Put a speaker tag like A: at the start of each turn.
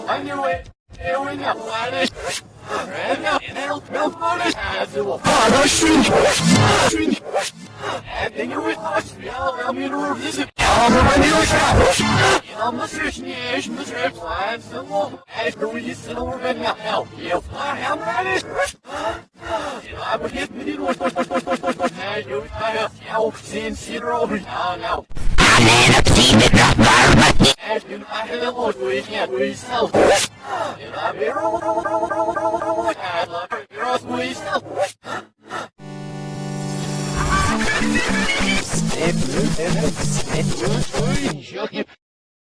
A: 还因为因为你坏的，人家那种没有好的孩子，我怕他训你，哎，因为他需要迷路必须要不然你有啥？你那么是你什么是传什么？哎，容易死了我跟你讲，别怕呀，妈的！I would hit me with you. I help sin zero now. I need a team in the environment. I had a lot of myself. And I'm